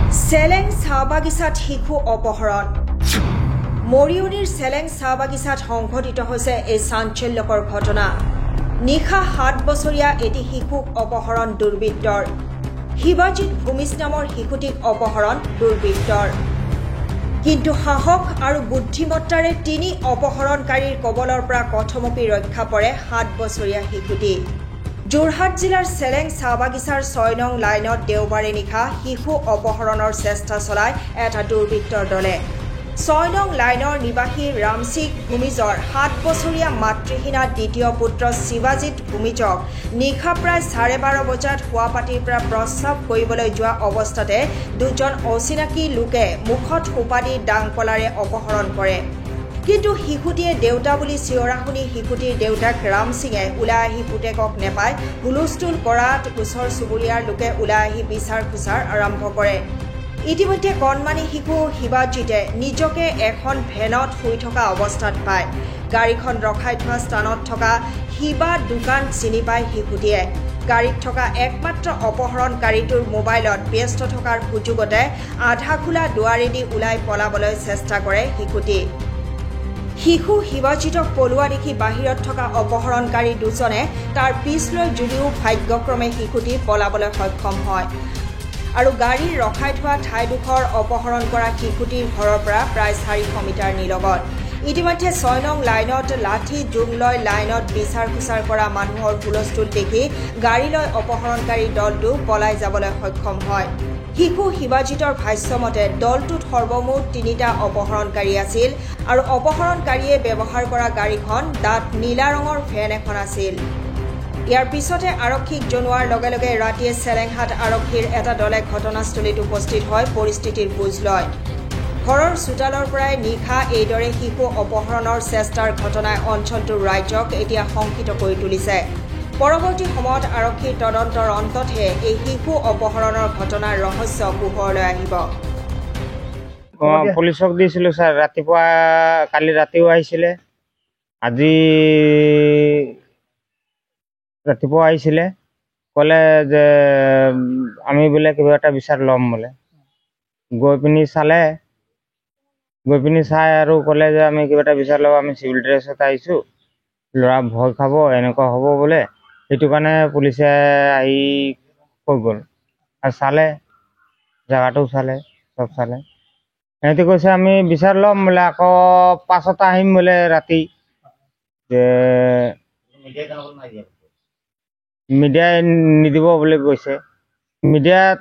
চেলেং চাহ বাগিচাত শিশু অপহৰণ মৰিয়নিৰ চেলেং চাহ বাগিচাত সংঘটিত হৈছে এই চাঞ্চল্যকৰ ঘটনা। নিশা 7 বছৰীয়া এটি শিশুক অপহৰণ দুৰ্বৃত্তৰ। শিৱাজিত ভূমিজ নামৰ শিশুটিক অপহৰণ দুৰ্বৃত্তৰ। কিন্তু সাহস আৰু বুদ্ধিমত্তাৰে 3 অপহৰণকাৰীৰ কবলৰ পৰা কথমপি ৰক্ষা পৰে 7 বছৰীয়া শিশুটি। যোৰহাট জিলাৰ চেলেং চাহ বাগিচাৰ 6 নং লাইনত দেওবাৰে নিশা শিশু অপহৰণৰ চেষ্টা চলায় এটা দুৰ্বৃত্তৰ দলে। 6 নং লাইনৰ নিবাসী ৰামসিং ভূমিজৰ 7 বছৰীয়া মাতৃহীনা দ্বিতীয় পুত্ৰ শিৱাজিত ভূমিজক নিশা প্ৰায় 12:30 বজাত শুৱাপাটিৰ পৰা প্ৰস্ৰাৱ কৰিবলৈ যোৱা অৱস্থাতে দুজন অচিনাকি লোকে মুখত সোপা দি ডাংপলাৰে অপহৰণ কৰে। কিন্তু শিশুটিয়ে দেউতা বুলি চিঞৰা শুনি শিশুটিৰ দেউতাক ৰামসিঙে ওলাই আহি পুতেকক নেপাই হুলস্থুল কৰাত ওচৰ চুবুৰীয়াৰ লোকে ওলাই আহি বিচাৰ খোচাৰ আৰম্ভ কৰে। ইতিমধ্যে কণমানি শিশু শিৱাজিতে নিজকে এখন ভেনত শুই থকা অৱস্থাত পায়। গাড়ীখন ৰখাই থোৱা স্থানত থকা শিৱা দোকান চিনি পায় শিশুটিয়ে। গাড়ীত থকা একমাত্ৰ অপহৰণকাৰীটোৰ মোবাইলত ব্যস্ত থকাৰ সুযোগতে আধা খোলা দুৱাৰেদি ওলাই পলাবলৈ চেষ্টা কৰে শিশুটি। শিশু শিৱাজিতক পলোৱা দেখি বাহিৰত থকা অপহৰণকাৰী দুজনে তাৰ পিছ লৈ যদিও ভাগ্যক্ৰমে শিশুটি পলাবলৈ সক্ষম হয় আৰু গাড়ীৰ ৰখাই থোৱা ঠাইডোখৰ অপহৰণ কৰা শিশুটিৰ ঘৰৰ পৰা প্ৰায় 400 মিটাৰ নিলগত। ইতিমধ্যে 6 নং লাইনত লাঠি জোং লৈ লাইনত বিচাৰ খোচাৰ কৰা মানুহৰ হুলস্থুল দেখি গাড়ী লৈ অপহৰণকাৰী দলটো পলাই যাবলৈ সক্ষম হয়। শিশু শিৱাজিতৰ ভাষ্যমতে দলটোত সৰ্বমুঠ 3টা অপহৰণকাৰী আছিল আৰু অপহৰণকাৰীয়ে ব্যৱহাৰ কৰা গাড়ীখন ডাঠ নীলা ৰঙৰ ভেন এখন আছিল। ইয়াৰ পিছতে আৰক্ষীক জনোৱাৰ লগে লগে ৰাতিয়ে চেলেংহাট আৰক্ষীৰ এটা দলে ঘটনাস্থলীত উপস্থিত হয় পৰিস্থিতিৰ বুজ লয়। ঘৰৰ চোতালৰ পৰাই নিশা এইদৰে শিশু অপহৰণৰ চেষ্টাৰ ঘটনাই অঞ্চলটোৰ ৰাইজক এতিয়া শংকিত কৰি তুলিছে। পৰৱৰ্তী সময়ত আৰক্ষীৰ তদন্তৰ অন্ততহে এই শিশু অপহৰণৰ ঘটনাৰ ৰহস্য পোহৰলৈ আহিব। পুলিচক দিছিলোঁ ছাৰ, ৰাতিপুৱা কালি ৰাতিও আহিছিলে, আজি ৰাতিপুৱা আহিছিলে, ক'লে যে আমি বোলে কিবা এটা বিচাৰ ল'ম বোলে। গৈ পিনি চাই আৰু ক'লে যে আমি কিবা এটা বিচাৰ ল'ব, আমি চিভিল ড্ৰেছত আহিছোঁ, ল'ৰা ভয় খাব এনেকুৱা হ'ব বোলে। সেইটো কাৰণে পুলিচে আহি কৈ গ'ল আৰু চালে, জেগাটো চালে, চব চালে। সিহঁতে কৈছে আমি বিচাৰ ল'ম বোলে, আকৌ পাছত আহিম বোলে ৰাতি। যে মিডিয়াই নিদিব বুলি কৈছে। মিডিয়াত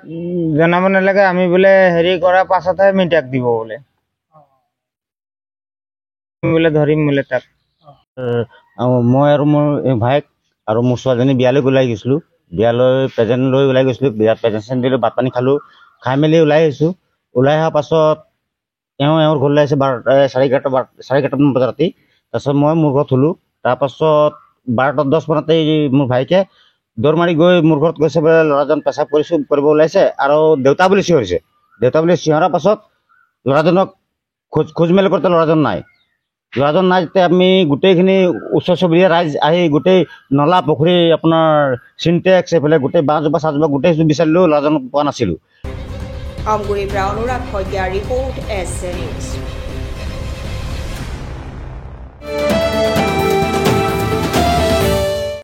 জনাব নালাগে, আমি বোলে হেৰি কৰাৰ পাছতহে মিডিয়াক দিব বোলে। ধৰিম বোলে তাক। মই আৰু মোৰ ভাইক আৰু মোৰ ছোৱালীজনী বিয়ালৈ ওলাই গৈছিলোঁ। বিয়ালৈ প্ৰেজেণ্ট লৈ ওলাই গৈছিলোঁ। বিয়াত প্ৰেজেণ্ট দিলোঁ, ভাত পানী খালোঁ, খাই মেলি ওলাই আহিছোঁ। ওলাই অহাৰ পাছত এওঁৰ ঘৰলৈ আহিছে 11:30 বজাত ৰাতি। তাৰপিছত মই মোৰ ঘৰত থ'লোঁ। তাৰপাছত 12:10 মানতেই মোৰ ভাইকে দৌৰ মাৰি গৈ মোৰ ঘৰত গৈছে বোলে ল'ৰাজন পেচাব কৰিব ওলাইছে আৰু দেউতা বুলি চিঞৰিছে। দেউতা বুলি চিঞৰাৰ পাছত ল'ৰাজনক খোজ মেলি কৰোঁতে ল'ৰাজন নাই। যেতিয়া আমি গোটেইখিনি ওচৰ চুবুৰীয়া ৰাইজ আহি গোটেই নলা পুখুৰী আপোনাৰ চিনটেক্স এইফালে গোটেই বাঁহজোপা চাহজোপা গোটেই বিচাৰিলেও ল'ৰাজনক পোৱা নাছিলোঁ। আমগুৰিৰ পৰা অনুৰাগ শইকীয়াৰ ৰিপৰ্ট, SC নিউজ।